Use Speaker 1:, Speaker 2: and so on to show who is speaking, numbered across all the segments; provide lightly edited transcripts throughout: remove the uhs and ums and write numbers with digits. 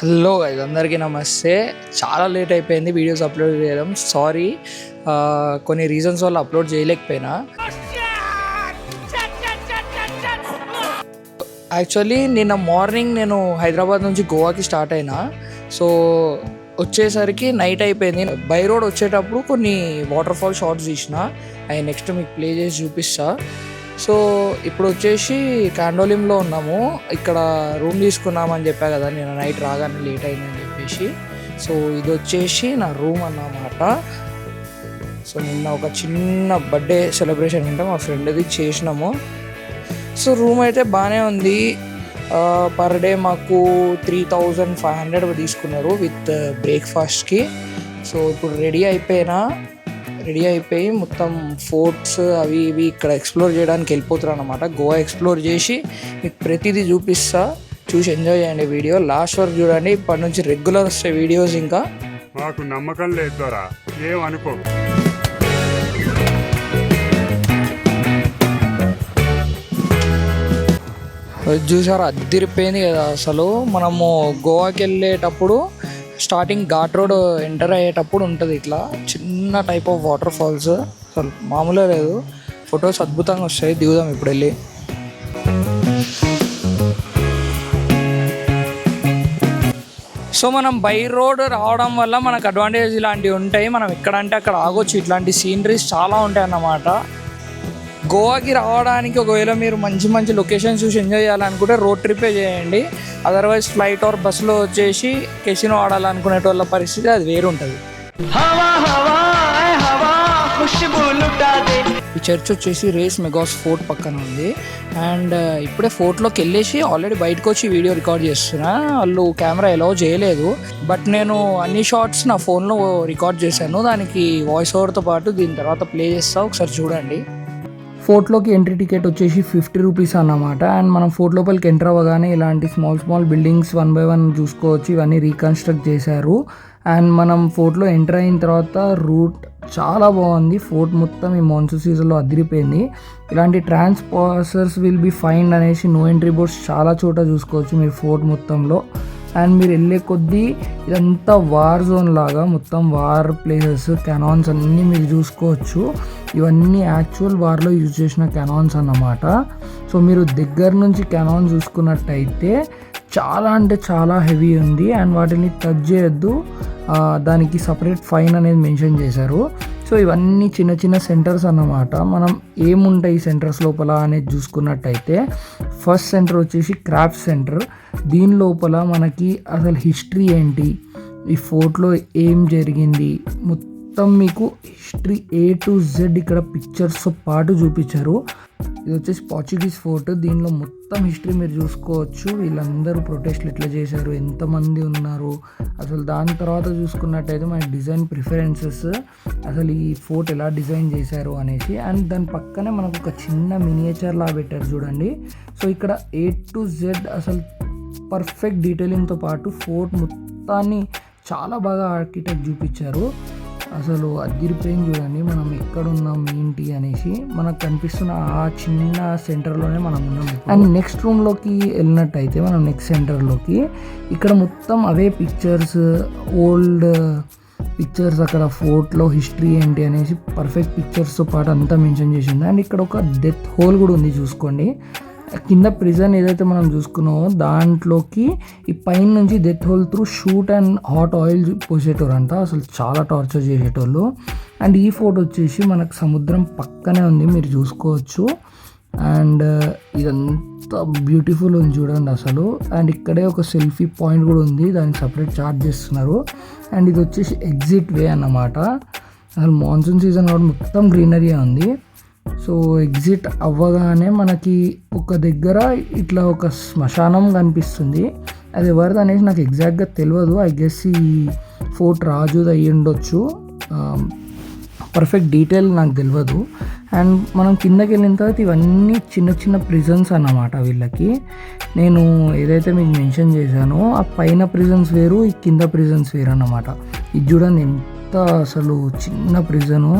Speaker 1: Hello guys, అందరికీ నమస్తే. చాలా లేట్ అయిపోయింది వీడియోస్ అప్లోడ్ చేయడం. సారీ, కొన్ని రీజన్స్ వల్ల అప్లోడ్ చేయలేకపోయినా. యాక్చువల్లీ నిన్న మార్నింగ్ నేను హైదరాబాద్ నుంచి గోవాకి స్టార్ట్ అయినా. సో వచ్చేసరికి నైట్ అయిపోయింది. బై రోడ్ వచ్చేటప్పుడు కొన్ని వాటర్ ఫాల్ షార్ట్స్ తీసిన, అవి నెక్స్ట్ మీకు ప్లే చేసి చూపిస్తా. సో ఇప్పుడు వచ్చేసి కాండోలింలో ఉన్నాము. ఇక్కడ రూమ్ తీసుకున్నామని చెప్పా కదా నేను, నైట్ రాగానే లేట్ అయిందని చెప్పేసి. సో ఇది వచ్చేసి నా రూమ్ అన్నమాట. సో నిన్న ఒక చిన్న బర్త్డే సెలబ్రేషన్ ఉంటే మా ఫ్రెండ్ది చేసినాము. సో రూమ్ అయితే బాగానే ఉంది. పర్ డే మాకు 3500 తీసుకున్నారు విత్ బ్రేక్ఫాస్ట్కి. సో ఇప్పుడు రెడీ అయిపోయి మొత్తం ఫోర్ట్స్ అవి ఇవి ఇక్కడ ఎక్స్ప్లోర్ చేయడానికి వెళ్ళిపోతున్నాను అనమాట. గోవా ఎక్స్ప్లోర్ చేసి మీకు ప్రతిదీ చూపిస్తా, చూసి ఎంజాయ్ చేయండి. వీడియో లాస్ట్ వరకు చూడండి. ఇప్పటి నుంచి రెగ్యులర్ వస్తాయి వీడియోస్. ఇంకా
Speaker 2: మాకు నమ్మకం లేదురా, ఏమనుకో.
Speaker 1: చూసారా, అద్దిరిపోయింది కదా అసలు. మనము గోవాకి వెళ్ళేటప్పుడు స్టార్టింగ్ ఘాట్ రోడ్ ఎంటర్ అయ్యేటప్పుడు ఉంటుంది ఇట్లా చిన్న టైప్ ఆఫ్ వాటర్ ఫాల్స్. అసలు మామూలుగా లేదు, ఫొటోస్ అద్భుతంగా వస్తాయి. దిగుదాం ఇప్పుడు వెళ్ళి. సో మనం బై రోడ్ రావడం వల్ల మనకు అడ్వాంటేజ్ ఇలాంటివి ఉంటాయి. మనం ఎక్కడంటే అక్కడ ఆగొచ్చు. ఇట్లాంటి సీనరీస్ చాలా ఉంటాయి అన్నమాట. గోవాకి రావడానికి ఒకవేళ మీరు మంచి మంచి లొకేషన్స్ చూసి ఎంజాయ్ చేయాలనుకుంటే రోడ్ ట్రిప్పే చేయండి. అదర్వైజ్ ఫ్లైట్ ఆర్ బస్సులో వచ్చేసి కెసినో ఆడాలనుకునే వాళ్ళ పరిస్థితి అది వేరు ఉంటుంది. ఈ చర్చ్ వచ్చేసి రేస్ మెగాస్ ఫోర్ట్ పక్కన ఉంది. అండ్ ఇప్పుడే ఫోర్ట్లోకి వెళ్ళేసి ఆల్రెడీ బయటకు వచ్చి వీడియో రికార్డ్ చేస్తున్నా. వాళ్ళు కెమెరా ఎలౌ చేయలేదు, బట్ నేను అన్ని షార్ట్స్ నా ఫోన్లో రికార్డ్ చేశాను. దానికి వాయిస్ ఓవర్తో పాటు దీని తర్వాత ప్లే చేస్తా, ఒకసారి చూడండి. ఫోర్ట్లోకి ఎంట్రీ టికెట్ వచ్చేసి 50 రూపీస్ అన్నమాట. అండ్ మనం ఫోర్ట్ లోపలికి ఎంటర్ అవ్వగానే ఇలాంటి స్మాల్ బిల్డింగ్స్ 1 by 1 చూసుకోవచ్చు. ఇవన్నీ రీకన్స్ట్రక్ట్ చేశారు. అండ్ మనం ఫోర్ట్లో ఎంటర్ అయిన తర్వాత రూట్ చాలా బాగుంది. ఫోర్ట్ మొత్తం ఈ మాన్సూన్ సీజన్లో అదిరిపోయింది. ఇలాంటి ట్రాన్స్పాసర్స్ విల్ బి ఫైండ్ అనేసి నో ఎంట్రీ బోర్డ్స్ చాలా చోట చూసుకోవచ్చు మీరు ఫోర్ట్ మొత్తంలో. అండ్ మీరు వెళ్ళే కొద్దీ ఇదంతా వార్ జోన్ లాగా మొత్తం వార్ ప్లేసెస్, కెనాన్స్ అన్నీ మీరు చూసుకోవచ్చు. ఇవన్నీ యాక్చువల్ వార్లో యూజ్ చేసిన కెనాన్స్ అన్నమాట. సో మీరు దగ్గర నుంచి కెనాన్ చూసుకున్నట్టయితే చాలా అంటే చాలా హెవీ ఉంది. అండ్ వాటిని టచ్ చేయొద్దు, దానికి సపరేట్ ఫైన్ అనేది మెన్షన్ చేశారు. సో ఇవన్నీ చిన్న చిన్న సెంటర్స్ అన్నమాట. మనం ఏముంటాయి ఈ సెంటర్స్ లోపల అనేది చూసుకున్నట్టయితే ఫస్ట్ సెంటర్ వచ్చేసి క్రాఫ్ట్ సెంటర్. దీని లోపల మనకి అసలు హిస్టరీ ఏంటి, ఈ ఫోర్ట్లో ఏం జరిగింది, మొత్తం మీకు హిస్టరీ A to Z ఇక్కడ పిక్చర్స్తో పాటు చూపించారు. ఇది వచ్చేసి పోర్చుగీస్ ఫోర్ట్. దీనిలో మొత్తం హిస్టరీ మీరు చూసుకోవచ్చు. వీళ్ళందరూ ప్రొటెస్ట్లు ఎట్లా చేశారు, ఎంతమంది ఉన్నారు, అసలు దాని తర్వాత చూసుకున్నట్టయితే మన డిజైన్ ప్రిఫరెన్సెస్, అసలు ఈ ఫోర్ట్ ఎలా డిజైన్ చేశారు అనేసి. అండ్ దాని పక్కనే మనకు ఒక చిన్న మినియేచర్ లా పెట్టారు చూడండి. సో ఇక్కడ A to Z అసలు పర్ఫెక్ట్ డీటెయిలింగ్తో పాటు ఫోర్ట్ మొత్తాన్ని చాలా బాగా ఆర్కిటెక్ట్ చూపించారు. అసలు అదిరిపోయింది చూడండి. మనం ఎక్కడున్నాం ఏంటి అనేసి మనకు కనిపిస్తున్న ఆ చిన్న సెంటర్లోనే మనం ఉన్నాం. అండ్ నెక్స్ట్ రూమ్లోకి వెళ్ళినట్టయితే మనం నెక్స్ట్ సెంటర్లోకి ఇక్కడ మొత్తం అవే పిక్చర్స్, ఓల్డ్ పిక్చర్స్, అక్కడ ఫోర్ట్లో హిస్టరీ ఏంటి అనేసి పర్ఫెక్ట్ పిక్చర్స్తో పాటు అంతా మెన్షన్ చేసింది. అండ్ ఇక్కడ ఒక డెత్ హోల్ కూడా ఉంది చూసుకోండి. కింద ప్రిజన్ ఏదైతే మనం చూసుకున్నామో దాంట్లోకి ఈ పైన నుంచి death hole through shoot and hot oil పోసేటోరు అంట. అసలు చాలా టార్చర్ చేసేటోళ్ళు. అండ్ ఈ ఫోటో వచ్చేసి మనకు సముద్రం పక్కనే ఉంది, మీరు చూసుకోవచ్చు. అండ్ ఇదంతా బ్యూటిఫుల్ ఉంది చూడండి అసలు. అండ్ ఇక్కడే ఒక సెల్ఫీ పాయింట్ కూడా ఉంది, దానికి సపరేట్ చార్జ్ చేస్తున్నారు. అండ్ ఇది వచ్చేసి ఎగ్జిట్ వే అన్నమాట. అసలు మాన్సూన్ సీజన్ కాబట్టి మొత్తం గ్రీనరీ ఉంది. సో ఎగ్జిట్ అవ్వగానే మనకి ఒక దగ్గర ఇట్లా ఒక శ్మశానం కనిపిస్తుంది. అది ఎవరిది అనేసి నాకు ఎగ్జాక్ట్గా తెలియదు. ఐ గెస్ ఈ ఫోర్ట్ రాజుది అయ్యి ఉండొచ్చు, పర్ఫెక్ట్ డీటెయిల్ నాకు తెలియదు. అండ్ మనం కిందకి వెళ్ళిన తర్వాత ఇవన్నీ చిన్న చిన్న ప్రిజన్స్ అన్నమాట వీళ్ళకి. నేను ఏదైతే మీకు మెన్షన్ చేశానో ఆ పైన ప్రిజన్స్ వేరు, ఈ కింద ప్రిజన్స్ వేరు అన్నమాట. ఇది చూడండి ఎంత అసలు చిన్న ప్రిజను.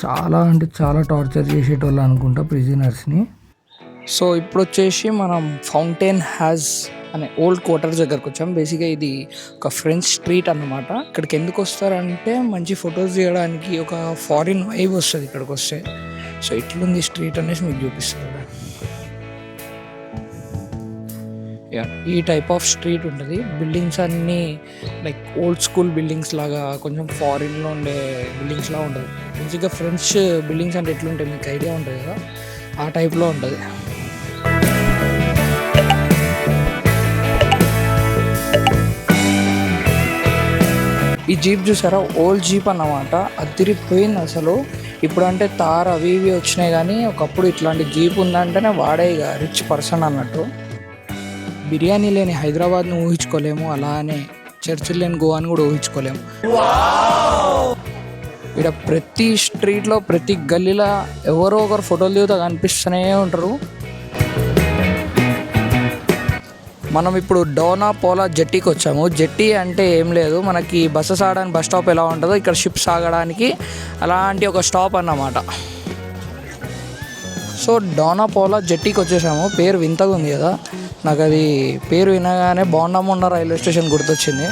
Speaker 1: చాలా అంటే చాలా టార్చర్ చేసేటోళ్ళు అనుకుంటా ప్రిజనర్స్ని. సో ఇప్పుడు వచ్చేసి మనం ఫౌంటైన్ హ్యాజ్ అనే ఓల్డ్ క్వార్టర్స్ దగ్గరకు వచ్చాం. బేసిక్గా ఇది ఒక ఫ్రెంచ్ స్ట్రీట్ అన్నమాట. ఇక్కడికి ఎందుకు వస్తారంటే మంచి ఫొటోస్ తీయడానికి, ఒక ఫారిన్ వైబ్ వస్తుంది ఇక్కడికి వస్తే. సో ఇట్లుంది స్ట్రీట్ అనేసి మీకు చూపిస్తారు. ఈ టైప్ ఆఫ్ స్ట్రీట్ ఉంటుంది. బిల్డింగ్స్ అన్నీ లైక్ ఓల్డ్ స్కూల్ బిల్డింగ్స్ లాగా, కొంచెం ఫారిన్లో ఉండే బిల్డింగ్స్ లాగా ఉంటుంది. బేసిక్గా ఫ్రెంచ్ బిల్డింగ్స్ అంటే ఎట్లుంటాయి మీకు ఐడియా ఉంటుంది కదా, ఆ టైప్లో ఉంటుంది. ఈ జీప్ చూసారా, ఓల్డ్ జీప్ అన్నమాట. అదిరిపోయింది అసలు. ఇప్పుడు అంటే తార్ అవి ఇవి వచ్చినాయి, కానీ ఒకప్పుడు ఇట్లాంటి జీప్ ఉందంటేనే వాడే ఇక రిచ్ పర్సన్ అన్నట్టు. బిర్యానీ లేని హైదరాబాద్ను ఊహించుకోలేము, అలానే చర్చిలు లేని గోవాని కూడా ఊహించుకోలేము. ఇక్కడ ప్రతి స్ట్రీట్లో, ప్రతి గల్లీలో ఎవరో ఒకరు ఫోటోలు దిగుతా కనిపిస్తూనే ఉంటారు. మనం ఇప్పుడు డోనా పోలా జెట్టీకి వచ్చాము. జెట్టీ అంటే ఏం లేదు, మనకి బస్సెస్ ఆడడానికి బస్ స్టాప్ ఎలా ఉంటుందో ఇక్కడ షిప్స్ ఆగడానికి అలాంటి ఒక స్టాప్ అన్నమాట. సో డోనా పోలా జెట్టీకి వచ్చేసాము. పేరు వింతగా ఉంది కదా, నాకు అది పేరు వినగానే బోండామొండ రైల్వే స్టేషన్ గుర్తొచ్చింది.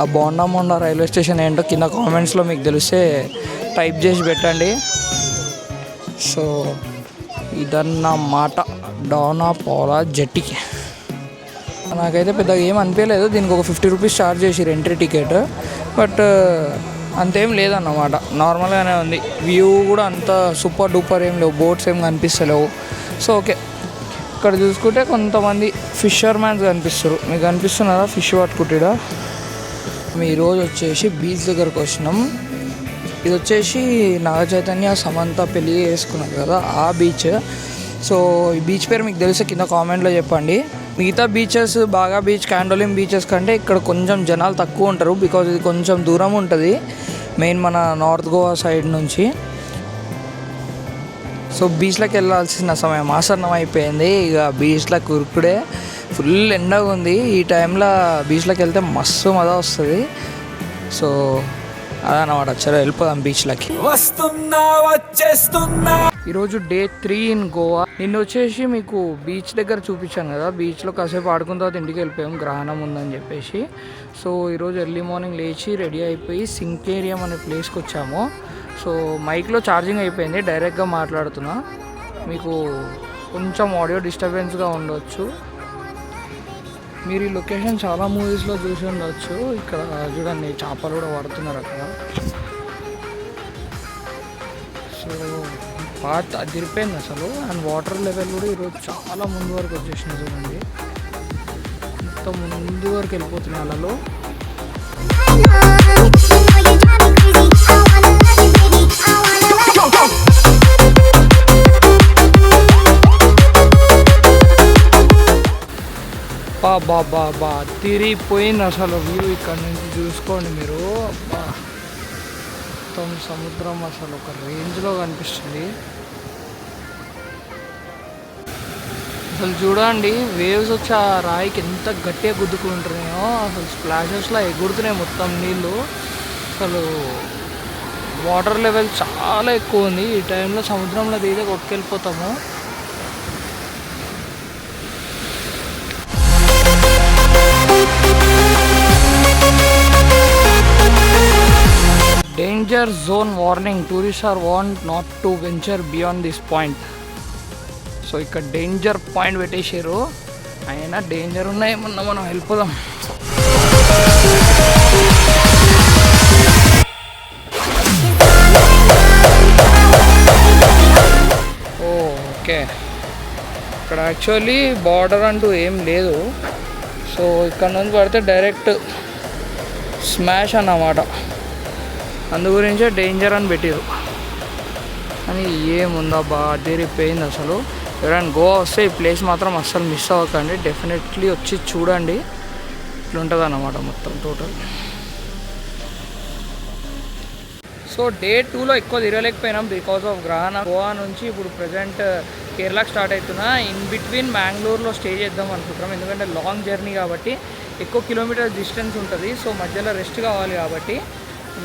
Speaker 1: ఆ బోండామొండ రైల్వే స్టేషన్ ఏంటో కింద కామెంట్స్లో మీకు తెలిస్తే టైప్ చేసి పెట్టండి. సో ఇదన్నమాట డోనా పోలా జెట్టీకి. నాకైతే పెద్దగా ఏం అనిపించలేదు. దీనికి ఒక 50 రూపీస్ ఛార్జ్ చేసిరు ఎంట్రీ టికెట్, బట్ అంతేం లేదన్నమాట, నార్మల్గానే ఉంది. వ్యూ కూడా అంత సూపర్ డూపర్ ఏం లేవు, బోట్స్ ఏం కనిపిస్తలేవు. So okay. ఇక్కడ చూసుకుంటే కొంతమంది ఫిషర్ మ్యాన్స్ కనిపిస్తారు. మీకు కనిపిస్తున్నారా ఫిష్ పట్టుకుంటాడా? మేము ఈరోజు వచ్చేసి బీచ్ దగ్గరకు వచ్చినాం. ఇది వచ్చేసి నాగ చైతన్య సమంత పెళ్ళి చేసుకున్నారు కదా, ఆ బీచ్. సో ఈ బీచ్ పేరు మీకు తెలిస్తే కింద కామెంట్లో చెప్పండి. మిగతా బీచెస్, బాగా బీచ్, క్యాండోలిమ్ బీచెస్ కంటే ఇక్కడ కొంచెం జనాలు తక్కువ ఉంటారు, బికాజ్ ఇది కొంచెం దూరం ఉంటుంది మెయిన్ మన నార్త్ గోవా సైడ్ నుంచి. సో బీచ్లోకి వెళ్ళాల్సిన సమయం ఆసన్నం అయిపోయింది. ఇక బీచ్లో కురుకుడే, ఫుల్ ఎండగా ఉంది. ఈ టైంలో బీచ్లోకి వెళ్తే మస్తు మజా వస్తుంది. సో అదనమాట, చలో వెళ్ళిపోదాం బీచ్లకి. ఈరోజు డే 3 ఇన్ గోవా. నిన్న వచ్చేసి మీకు బీచ్ దగ్గర చూపించాను కదా, బీచ్లో కాసేపు ఆడుకున్న తర్వాత ఇంటికి వెళ్ళిపోయాం, గ్రహణం ఉందని చెప్పేసి. సో ఈరోజు ఎర్లీ మార్నింగ్ లేచి రెడీ అయిపోయి సింకేరియం అనే ప్లేస్కి వచ్చాము. సో మైక్లో ఛార్జింగ్ అయిపోయింది, డైరెక్ట్గా మాట్లాడుతున్నా. మీకు కొంచెం ఆడియో డిస్టర్బెన్స్గా ఉండవచ్చు. మీరు ఈ లొకేషన్ చాలా మూవీస్లో చూసి ఉండవచ్చు. ఇక్కడ చూడండి, చేపలు కూడా పడుతున్నారు అక్కడ. సో పాత్ అదిరిపోయింది అసలు. అండ్ వాటర్ లెవెల్ కూడా ఈరోజు చాలా ముందు వరకు వచ్చేసినాయి. చూడండి, మొత్తం ముందు వరకు వెళ్ళిపోతున్నాయి అలలో. బాబా తిరిగిపోయింది అసలు వ్యూ. ఇక్కడ నుంచి చూసుకోండి మీరు, మొత్తం సముద్రం అసలు ఒక రేంజ్లో కనిపిస్తుంది. అసలు చూడండి, వేవ్స్ వచ్చి ఆ రాయికి ఎంత గట్టిగా గుద్దుకుంటున్నాయో, అసలు స్ప్లాషెస్లో ఎగురుతున్నాయి మొత్తం నీళ్ళు. అసలు వాటర్ లెవెల్ చాలా ఎక్కువ ఉంది. ఈ టైంలో సముద్రంలో దిగితే కొట్టుకెళ్ళిపోతాము. Danger zone warning, tourist are warned not to venture beyond this point. So ఇక్కడ డేంజర్ పాయింట్ పెట్టేసారు, అయినా డేంజర్ ఉన్నాయి, ఏమన్నా మనం వెళ్ళిపోదాం. ఓకే, ఇక్కడ యాక్చువల్లీ బార్డర్ అంటూ ఏం లేదు. సో ఇక్కడ నుంచి పడితే డైరెక్ట్ స్మాష్ అన్నమాట, అందు గురించే డేంజర్ అని పెట్టారు. అని ఏముందా అదిరిపోయింది అసలు. ఎవరైనా గోవా వస్తే ఈ ప్లేస్ మాత్రం అస్సలు మిస్ అవ్వకండి, డెఫినెట్లీ వచ్చి చూడండి. ఇట్లుంటుంది అన్నమాట మొత్తం టోటల్. సో డే 2లో ఎక్కువ తిరగలేకపోయినాం బికాస్ ఆఫ్ గ్రహణం. గోవా నుంచి ఇప్పుడు ప్రజెంట్ కేరళకి స్టార్ట్ అవుతున్నా. ఇన్ బిట్వీన్ బెంగళూరులో స్టే చేద్దాం అనుకుంటున్నాం, ఎందుకంటే లాంగ్ జర్నీ కాబట్టి ఎక్కువ కిలోమీటర్స్ డిస్టెన్స్ ఉంటుంది. సో మధ్యలో రెస్ట్ కావాలి కాబట్టి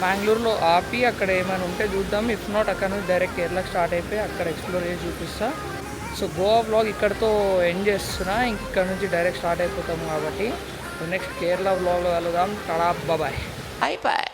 Speaker 1: బెంగళూరులో ఆపి అక్కడ ఏమైనా ఉంటే చూద్దాం. ఇఫ్ నాట్ అక్కడ నుంచి డైరెక్ట్ కేరళకి స్టార్ట్ అయిపోయి అక్కడ ఎక్స్ప్లోర్ చేసి చూపిస్తా. సో గోవా వ్లాగ్ ఇక్కడితో ఎండ్ చేస్తున్నా. ఇంక ఇక్కడ నుంచి డైరెక్ట్ స్టార్ట్ అయిపోతాం కాబట్టి నెక్స్ట్ కేరళ వ్లాగ్లో కలుద్దాం. Tada bye. అయిపోయి.